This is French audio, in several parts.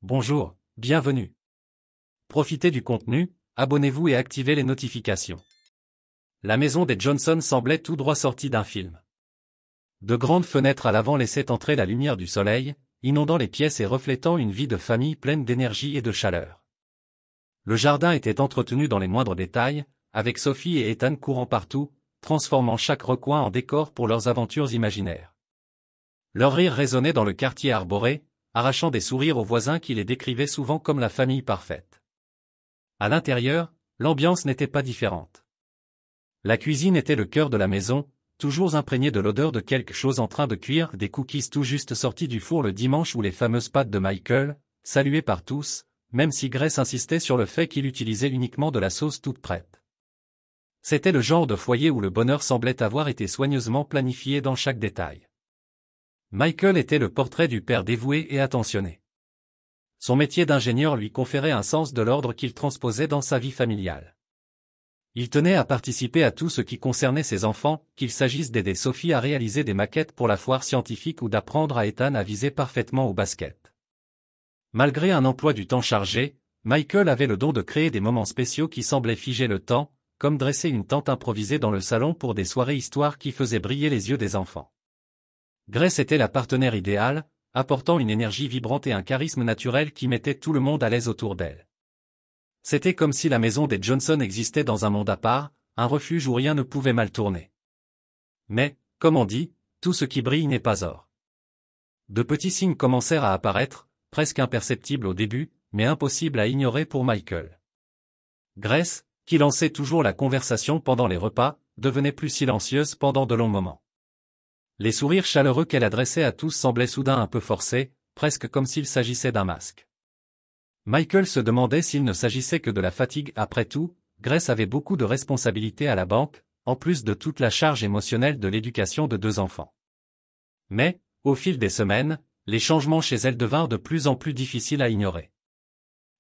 Bonjour, bienvenue. Profitez du contenu, abonnez-vous et activez les notifications. La maison des Johnson semblait tout droit sortie d'un film. De grandes fenêtres à l'avant laissaient entrer la lumière du soleil, inondant les pièces et reflétant une vie de famille pleine d'énergie et de chaleur. Le jardin était entretenu dans les moindres détails, avec Sophie et Ethan courant partout, transformant chaque recoin en décor pour leurs aventures imaginaires. Leur rire résonnait dans le quartier arboré, arrachant des sourires aux voisins qui les décrivaient souvent comme la famille parfaite. À l'intérieur, l'ambiance n'était pas différente. La cuisine était le cœur de la maison, toujours imprégnée de l'odeur de quelque chose en train de cuire, des cookies tout juste sortis du four le dimanche ou les fameuses pâtes de Michael, saluées par tous, même si Grace insistait sur le fait qu'il utilisait uniquement de la sauce toute prête. C'était le genre de foyer où le bonheur semblait avoir été soigneusement planifié dans chaque détail. Michael était le portrait du père dévoué et attentionné. Son métier d'ingénieur lui conférait un sens de l'ordre qu'il transposait dans sa vie familiale. Il tenait à participer à tout ce qui concernait ses enfants, qu'il s'agisse d'aider Sophie à réaliser des maquettes pour la foire scientifique ou d'apprendre à Ethan à viser parfaitement au basket. Malgré un emploi du temps chargé, Michael avait le don de créer des moments spéciaux qui semblaient figer le temps, comme dresser une tente improvisée dans le salon pour des soirées histoires qui faisaient briller les yeux des enfants. Grace était la partenaire idéale, apportant une énergie vibrante et un charisme naturel qui mettait tout le monde à l'aise autour d'elle. C'était comme si la maison des Johnson existait dans un monde à part, un refuge où rien ne pouvait mal tourner. Mais, comme on dit, tout ce qui brille n'est pas or. De petits signes commencèrent à apparaître, presque imperceptibles au début, mais impossibles à ignorer pour Michael. Grace, qui lançait toujours la conversation pendant les repas, devenait plus silencieuse pendant de longs moments. Les sourires chaleureux qu'elle adressait à tous semblaient soudain un peu forcés, presque comme s'il s'agissait d'un masque. Michael se demandait s'il ne s'agissait que de la fatigue. Après tout, Grace avait beaucoup de responsabilités à la banque, en plus de toute la charge émotionnelle de l'éducation de 2 enfants. Mais, au fil des semaines, les changements chez elle devinrent de plus en plus difficiles à ignorer.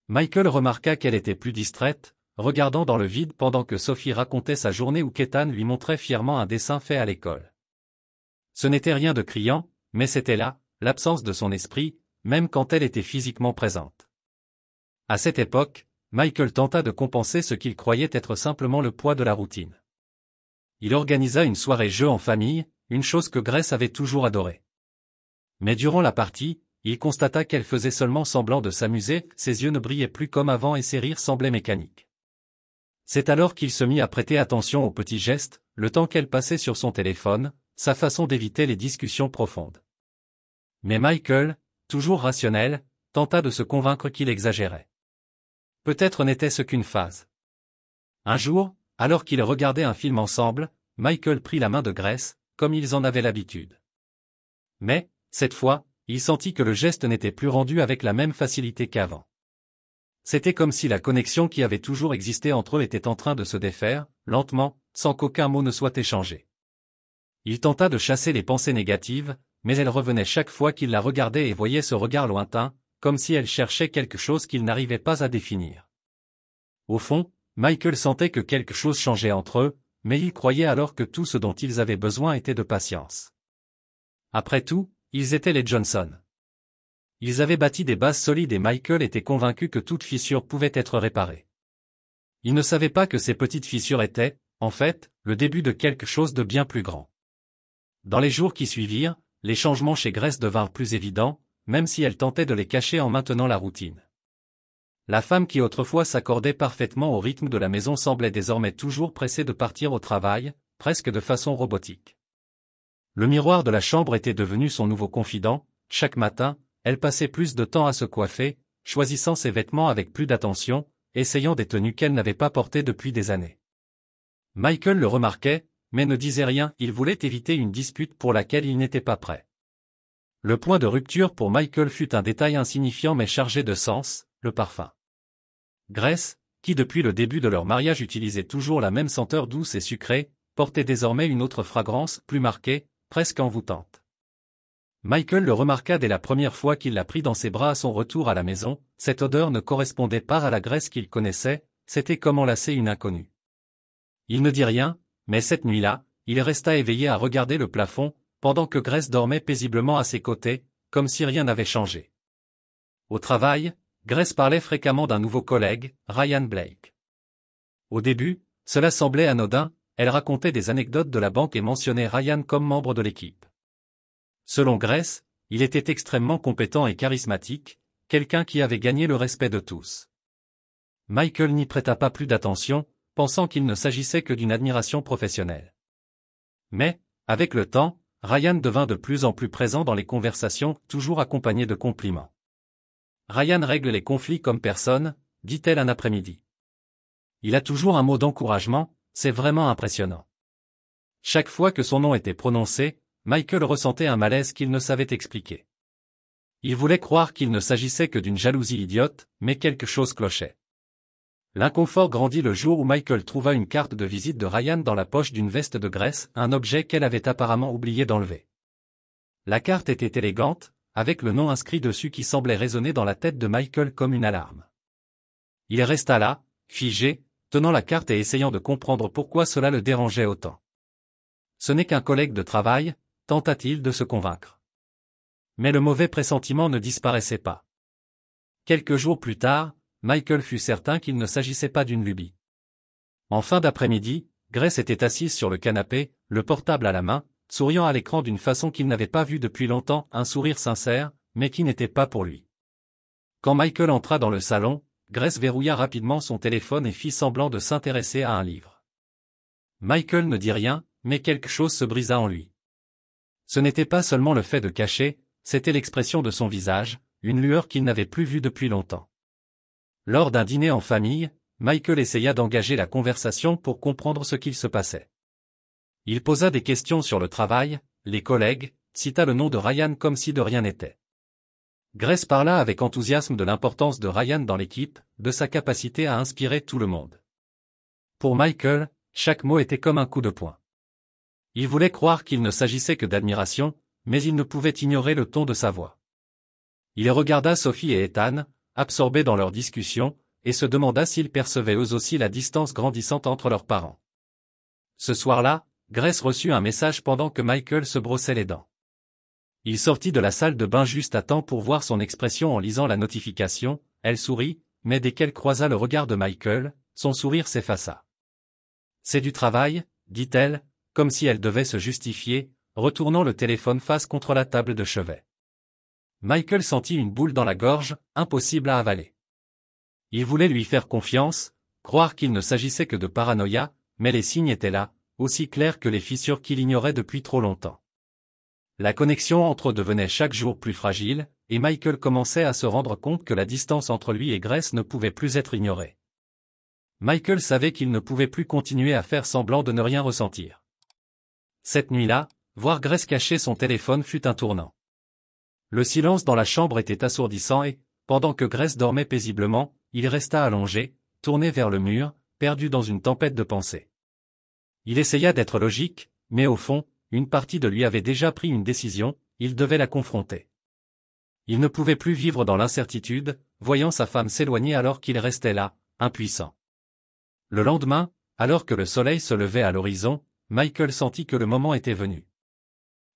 Michael remarqua qu'elle était plus distraite, regardant dans le vide pendant que Sophie racontait sa journée ou qu'Ethan lui montrait fièrement un dessin fait à l'école. Ce n'était rien de criant, mais c'était là, l'absence de son esprit, même quand elle était physiquement présente. À cette époque, Michael tenta de compenser ce qu'il croyait être simplement le poids de la routine. Il organisa une soirée jeu en famille, une chose que Grace avait toujours adorée. Mais durant la partie, il constata qu'elle faisait seulement semblant de s'amuser, ses yeux ne brillaient plus comme avant et ses rires semblaient mécaniques. C'est alors qu'il se mit à prêter attention aux petits gestes, le temps qu'elle passait sur son téléphone, sa façon d'éviter les discussions profondes. Mais Michael, toujours rationnel, tenta de se convaincre qu'il exagérait. Peut-être n'était-ce qu'une phase. Un jour, alors qu'ils regardaient un film ensemble, Michael prit la main de Grace, comme ils en avaient l'habitude. Mais, cette fois, il sentit que le geste n'était plus rendu avec la même facilité qu'avant. C'était comme si la connexion qui avait toujours existé entre eux était en train de se défaire, lentement, sans qu'aucun mot ne soit échangé. Il tenta de chasser les pensées négatives, mais elles revenaient chaque fois qu'il la regardait et voyait ce regard lointain, comme si elle cherchait quelque chose qu'il n'arrivait pas à définir. Au fond, Michael sentait que quelque chose changeait entre eux, mais il croyait alors que tout ce dont ils avaient besoin était de patience. Après tout, ils étaient les Johnson. Ils avaient bâti des bases solides et Michael était convaincu que toute fissure pouvait être réparée. Il ne savait pas que ces petites fissures étaient, en fait, le début de quelque chose de bien plus grand. Dans les jours qui suivirent, les changements chez Grace devinrent plus évidents, même si elle tentait de les cacher en maintenant la routine. La femme qui autrefois s'accordait parfaitement au rythme de la maison semblait désormais toujours pressée de partir au travail, presque de façon robotique. Le miroir de la chambre était devenu son nouveau confident. Chaque matin, elle passait plus de temps à se coiffer, choisissant ses vêtements avec plus d'attention, essayant des tenues qu'elle n'avait pas portées depuis des années. Michael le remarquait, mais ne disait rien, il voulait éviter une dispute pour laquelle il n'était pas prêt. Le point de rupture pour Michael fut un détail insignifiant mais chargé de sens, le parfum. Grace, qui depuis le début de leur mariage utilisait toujours la même senteur douce et sucrée, portait désormais une autre fragrance, plus marquée, presque envoûtante. Michael le remarqua dès la première fois qu'il la prit dans ses bras à son retour à la maison, cette odeur ne correspondait pas à la Grace qu'il connaissait, c'était comme enlacer une inconnue. Il ne dit rien, mais cette nuit-là, il resta éveillé à regarder le plafond, pendant que Grace dormait paisiblement à ses côtés, comme si rien n'avait changé. Au travail, Grace parlait fréquemment d'un nouveau collègue, Ryan Blake. Au début, cela semblait anodin, elle racontait des anecdotes de la banque et mentionnait Ryan comme membre de l'équipe. Selon Grace, il était extrêmement compétent et charismatique, quelqu'un qui avait gagné le respect de tous. Michael n'y prêta pas plus d'attention, pensant qu'il ne s'agissait que d'une admiration professionnelle. Mais, avec le temps, Ryan devint de plus en plus présent dans les conversations, toujours accompagné de compliments. Ryan règle les conflits comme personne, dit-elle un après-midi. Il a toujours un mot d'encouragement, c'est vraiment impressionnant. Chaque fois que son nom était prononcé, Michael ressentait un malaise qu'il ne savait expliquer. Il voulait croire qu'il ne s'agissait que d'une jalousie idiote, mais quelque chose clochait. L'inconfort grandit le jour où Michael trouva une carte de visite de Ryan dans la poche d'une veste de Grace, un objet qu'elle avait apparemment oublié d'enlever. La carte était élégante, avec le nom inscrit dessus qui semblait résonner dans la tête de Michael comme une alarme. Il resta là, figé, tenant la carte et essayant de comprendre pourquoi cela le dérangeait autant. Ce n'est qu'un collègue de travail, tenta-t-il de se convaincre. Mais le mauvais pressentiment ne disparaissait pas. Quelques jours plus tard, Michael fut certain qu'il ne s'agissait pas d'une lubie. En fin d'après-midi, Grace était assise sur le canapé, le portable à la main, souriant à l'écran d'une façon qu'il n'avait pas vue depuis longtemps, un sourire sincère, mais qui n'était pas pour lui. Quand Michael entra dans le salon, Grace verrouilla rapidement son téléphone et fit semblant de s'intéresser à un livre. Michael ne dit rien, mais quelque chose se brisa en lui. Ce n'était pas seulement le fait de cacher, c'était l'expression de son visage, une lueur qu'il n'avait plus vue depuis longtemps. Lors d'un dîner en famille, Michael essaya d'engager la conversation pour comprendre ce qu'il se passait. Il posa des questions sur le travail, les collègues, cita le nom de Ryan comme si de rien n'était. Grace parla avec enthousiasme de l'importance de Ryan dans l'équipe, de sa capacité à inspirer tout le monde. Pour Michael, chaque mot était comme un coup de poing. Il voulait croire qu'il ne s'agissait que d'admiration, mais il ne pouvait ignorer le ton de sa voix. Il regarda Sophie et Ethan, absorbés dans leur discussion, et se demanda s'ils percevaient eux aussi la distance grandissante entre leurs parents. Ce soir-là, Grace reçut un message pendant que Michael se brossait les dents. Il sortit de la salle de bain juste à temps pour voir son expression en lisant la notification, elle sourit, mais dès qu'elle croisa le regard de Michael, son sourire s'effaça. « C'est du travail, dit-elle, comme si elle devait se justifier, retournant le téléphone face contre la table de chevet. Michael sentit une boule dans la gorge, impossible à avaler. Il voulait lui faire confiance, croire qu'il ne s'agissait que de paranoïa, mais les signes étaient là, aussi clairs que les fissures qu'il ignorait depuis trop longtemps. La connexion entre eux devenait chaque jour plus fragile, et Michael commençait à se rendre compte que la distance entre lui et Grace ne pouvait plus être ignorée. Michael savait qu'il ne pouvait plus continuer à faire semblant de ne rien ressentir. Cette nuit-là, voir Grace cacher son téléphone fut un tournant. Le silence dans la chambre était assourdissant et, pendant que Grace dormait paisiblement, il resta allongé, tourné vers le mur, perdu dans une tempête de pensées. Il essaya d'être logique, mais au fond, une partie de lui avait déjà pris une décision, il devait la confronter. Il ne pouvait plus vivre dans l'incertitude, voyant sa femme s'éloigner alors qu'il restait là, impuissant. Le lendemain, alors que le soleil se levait à l'horizon, Michael sentit que le moment était venu.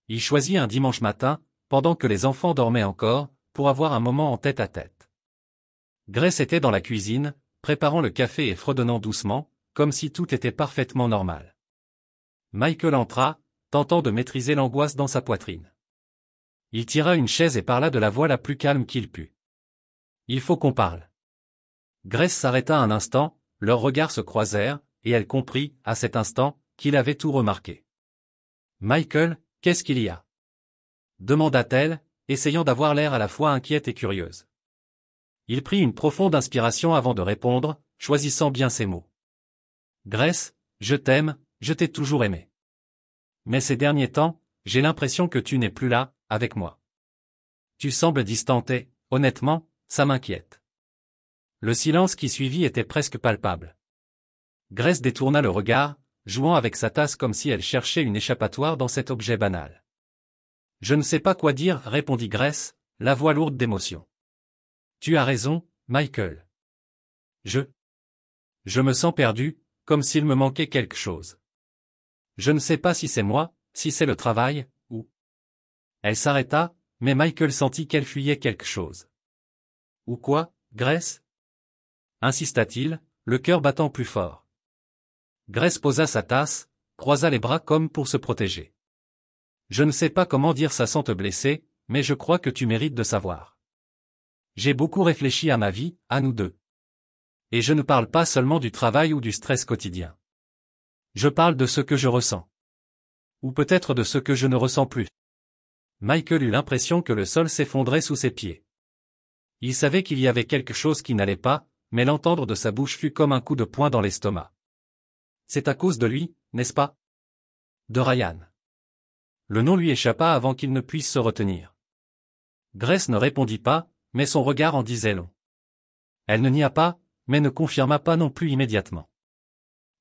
Il choisit un dimanche matin, pendant que les enfants dormaient encore, pour avoir un moment en tête-à-tête. Grace était dans la cuisine, préparant le café et fredonnant doucement, comme si tout était parfaitement normal. Michael entra, tentant de maîtriser l'angoisse dans sa poitrine. Il tira une chaise et parla de la voix la plus calme qu'il put. « Il faut qu'on parle. » Grace s'arrêta un instant, leurs regards se croisèrent, et elle comprit, à cet instant, qu'il avait tout remarqué. « Michael, qu'est-ce qu'il y a ?» demanda-t-elle, essayant d'avoir l'air à la fois inquiète et curieuse. Il prit une profonde inspiration avant de répondre, choisissant bien ses mots. « Grace, je t'aime, je t'ai toujours aimé. Mais ces derniers temps, j'ai l'impression que tu n'es plus là, avec moi. Tu sembles distante et, honnêtement, ça m'inquiète. » Le silence qui suivit était presque palpable. Grace détourna le regard, jouant avec sa tasse comme si elle cherchait une échappatoire dans cet objet banal. « Je ne sais pas quoi dire, répondit Grace, la voix lourde d'émotion. « Tu as raison, Michael. Je me sens perdu, comme s'il me manquait quelque chose. Je ne sais pas si c'est moi, si c'est le travail, ou... » Elle s'arrêta, mais Michael sentit qu'elle fuyait quelque chose. Ou quoi, Grace? Insista-t-il, le cœur battant plus fort. Grace posa sa tasse, croisa les bras comme pour se protéger. Je ne sais pas comment dire ça sans te blesser, mais je crois que tu mérites de savoir. J'ai beaucoup réfléchi à ma vie, à nous deux. Et je ne parle pas seulement du travail ou du stress quotidien. Je parle de ce que je ressens. Ou peut-être de ce que je ne ressens plus. Michael eut l'impression que le sol s'effondrait sous ses pieds. Il savait qu'il y avait quelque chose qui n'allait pas, mais l'entendre de sa bouche fut comme un coup de poing dans l'estomac. C'est à cause de lui, n'est-ce pas? De Ryan. Le nom lui échappa avant qu'il ne puisse se retenir. Grace ne répondit pas, mais son regard en disait long. Elle ne nia pas, mais ne confirma pas non plus immédiatement.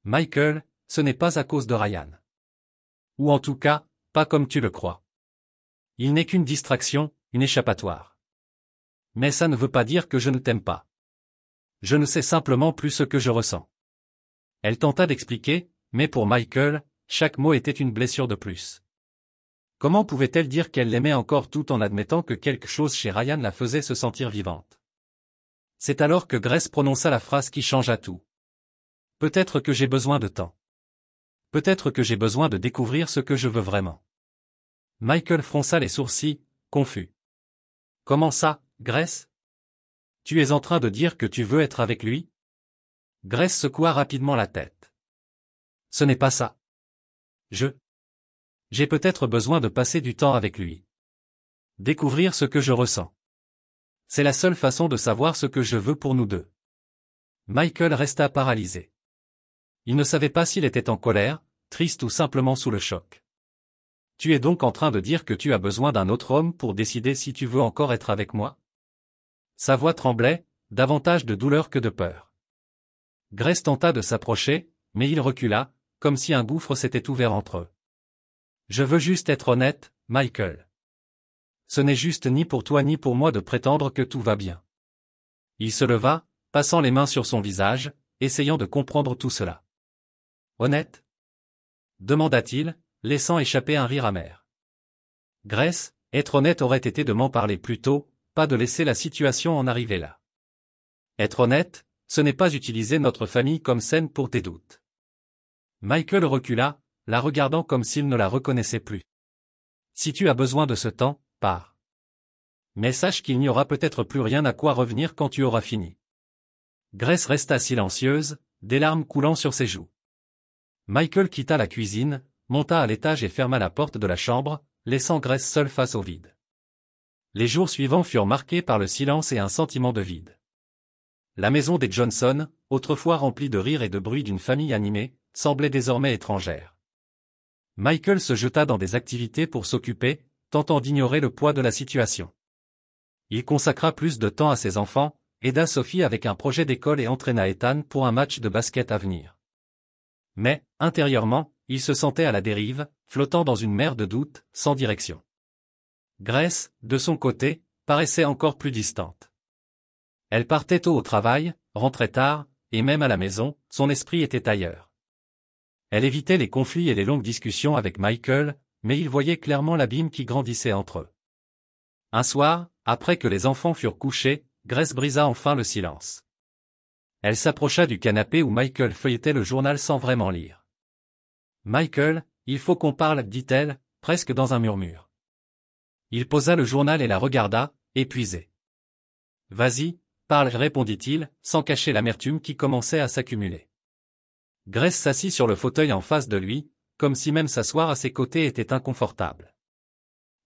Michael, ce n'est pas à cause de Ryan. Ou en tout cas, pas comme tu le crois. Il n'est qu'une distraction, une échappatoire. Mais ça ne veut pas dire que je ne t'aime pas. Je ne sais simplement plus ce que je ressens. Elle tenta d'expliquer, mais pour Michael, chaque mot était une blessure de plus. Comment pouvait-elle dire qu'elle l'aimait encore tout en admettant que quelque chose chez Ryan la faisait se sentir vivante? C'est alors que Grace prononça la phrase qui changea tout. Peut-être que j'ai besoin de temps. Peut-être que j'ai besoin de découvrir ce que je veux vraiment. Michael fronça les sourcils, confus. Comment ça, Grace? Tu es en train de dire que tu veux être avec lui? Grace secoua rapidement la tête. Ce n'est pas ça. J'ai peut-être besoin de passer du temps avec lui. Découvrir ce que je ressens. C'est la seule façon de savoir ce que je veux pour nous deux. Michael resta paralysé. Il ne savait pas s'il était en colère, triste ou simplement sous le choc. Tu es donc en train de dire que tu as besoin d'un autre homme pour décider si tu veux encore être avec moi? Sa voix tremblait, davantage de douleur que de peur. Grace tenta de s'approcher, mais il recula, comme si un gouffre s'était ouvert entre eux. Je veux juste être honnête, Michael. Ce n'est juste ni pour toi ni pour moi de prétendre que tout va bien. Il se leva, passant les mains sur son visage, essayant de comprendre tout cela. Honnête? Demanda-t-il, laissant échapper un rire amer. Grace, être honnête aurait été de m'en parler plus tôt, pas de laisser la situation en arriver là. Être honnête, ce n'est pas utiliser notre famille comme scène pour tes doutes. Michael recula, la regardant comme s'il ne la reconnaissait plus. Si tu as besoin de ce temps, pars. Mais sache qu'il n'y aura peut-être plus rien à quoi revenir quand tu auras fini. Grace resta silencieuse, des larmes coulant sur ses joues. Michael quitta la cuisine, monta à l'étage et ferma la porte de la chambre, laissant Grace seule face au vide. Les jours suivants furent marqués par le silence et un sentiment de vide. La maison des Johnson, autrefois remplie de rires et de bruit d'une famille animée, semblait désormais étrangère. Michael se jeta dans des activités pour s'occuper, tentant d'ignorer le poids de la situation. Il consacra plus de temps à ses enfants, aida Sophie avec un projet d'école et entraîna Ethan pour un match de basket à venir. Mais, intérieurement, il se sentait à la dérive, flottant dans une mer de doutes, sans direction. Grace, de son côté, paraissait encore plus distante. Elle partait tôt au travail, rentrait tard, et même à la maison, son esprit était ailleurs. Elle évitait les conflits et les longues discussions avec Michael, mais il voyait clairement l'abîme qui grandissait entre eux. Un soir, après que les enfants furent couchés, Grace brisa enfin le silence. Elle s'approcha du canapé où Michael feuilletait le journal sans vraiment lire. « Michael, il faut qu'on parle, dit-elle, presque dans un murmure. Il posa le journal et la regarda, épuisé. « Vas-y, parle, répondit-il, sans cacher l'amertume qui commençait à s'accumuler. Grace s'assit sur le fauteuil en face de lui, comme si même s'asseoir à ses côtés était inconfortable.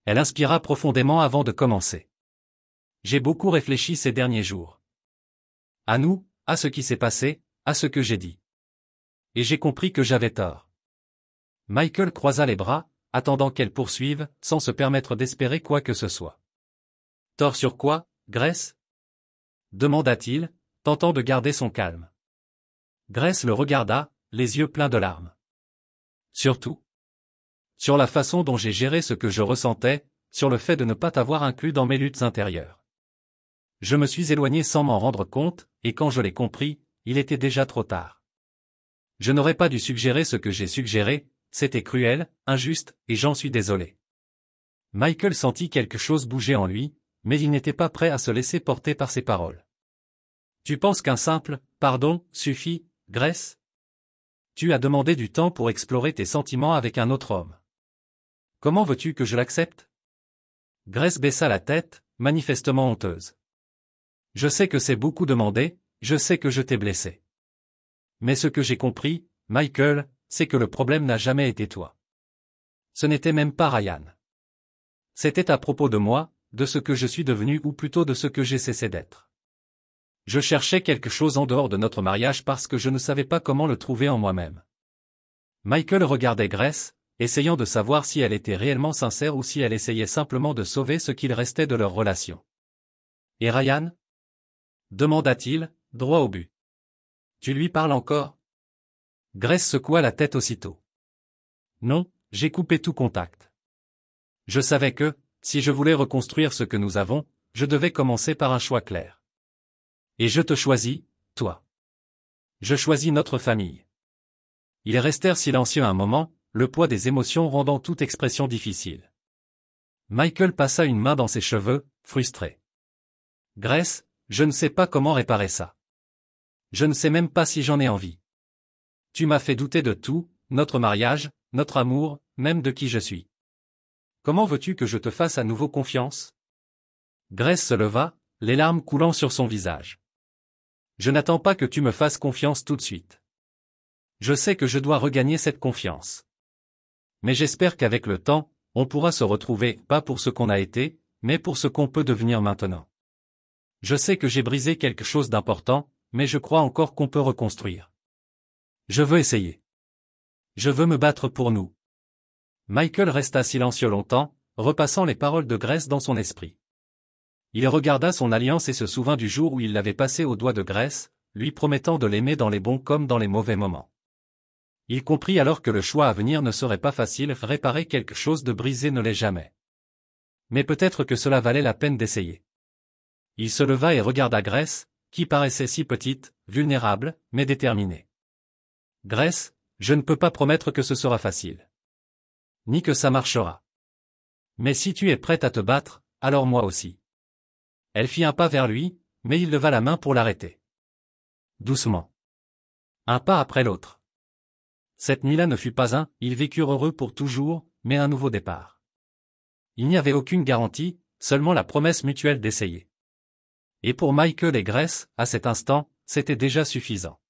Elle inspira profondément avant de commencer. J'ai beaucoup réfléchi ces derniers jours. À nous, à ce qui s'est passé, à ce que j'ai dit. Et j'ai compris que j'avais tort. Michael croisa les bras, attendant qu'elle poursuive, sans se permettre d'espérer quoi que ce soit. Tort sur quoi, Grace? Demanda-t-il, tentant de garder son calme. Grace le regarda, les yeux pleins de larmes. Surtout. Sur la façon dont j'ai géré ce que je ressentais, sur le fait de ne pas t'avoir inclus dans mes luttes intérieures. Je me suis éloigné sans m'en rendre compte, et quand je l'ai compris, il était déjà trop tard. Je n'aurais pas dû suggérer ce que j'ai suggéré, c'était cruel, injuste, et j'en suis désolé. Michael sentit quelque chose bouger en lui, Mais il n'était pas prêt à se laisser porter par ses paroles. Tu penses qu'un simple « pardon » suffit, Grace? Tu as demandé du temps pour explorer tes sentiments avec un autre homme. Comment veux-tu que je l'accepte? Grace baissa la tête, manifestement honteuse. Je sais que c'est beaucoup demandé, je sais que je t'ai blessé. Mais ce que j'ai compris, Michael, c'est que le problème n'a jamais été toi. Ce n'était même pas Ryan. C'était à propos de moi, de ce que je suis devenu ou plutôt de ce que j'ai cessé d'être. Je cherchais quelque chose en dehors de notre mariage parce que je ne savais pas comment le trouver en moi-même. Michael regardait Grace, essayant de savoir si elle était réellement sincère ou si elle essayait simplement de sauver ce qu'il restait de leur relation. Et Ryan? Demanda-t-il, droit au but. Tu lui parles encore? Grace secoua la tête aussitôt. Non, j'ai coupé tout contact. Je savais que, si je voulais reconstruire ce que nous avons, je devais commencer par un choix clair. Et je te choisis, toi. Je choisis notre famille. Ils restèrent silencieux un moment, le poids des émotions rendant toute expression difficile. Michael passa une main dans ses cheveux, frustré. Grace, je ne sais pas comment réparer ça. Je ne sais même pas si j'en ai envie. Tu m'as fait douter de tout, notre mariage, notre amour, même de qui je suis. Comment veux-tu que je te fasse à nouveau confiance? Grace se leva, les larmes coulant sur son visage. Je n'attends pas que tu me fasses confiance tout de suite. Je sais que je dois regagner cette confiance. Mais j'espère qu'avec le temps, on pourra se retrouver, pas pour ce qu'on a été, mais pour ce qu'on peut devenir maintenant. Je sais que j'ai brisé quelque chose d'important, mais je crois encore qu'on peut reconstruire. Je veux essayer. Je veux me battre pour nous. Michael resta silencieux longtemps, repassant les paroles de Grace dans son esprit. Il regarda son alliance et se souvint du jour où il l'avait passée au doigt de Grace, lui promettant de l'aimer dans les bons comme dans les mauvais moments. Il comprit alors que le choix à venir ne serait pas facile, réparer quelque chose de brisé ne l'est jamais. Mais peut-être que cela valait la peine d'essayer. Il se leva et regarda Grace, qui paraissait si petite, vulnérable, mais déterminée. Grace, je ne peux pas promettre que ce sera facile. Ni que ça marchera. Mais si tu es prête à te battre, alors moi aussi. Elle fit un pas vers lui, mais il leva la main pour l'arrêter. Doucement. Un pas après l'autre. Cette nuit-là ne fut pas ils vécurent heureux pour toujours, mais un nouveau départ. Il n'y avait aucune garantie, seulement la promesse mutuelle d'essayer. Et pour Michael et Grace, à cet instant, c'était déjà suffisant.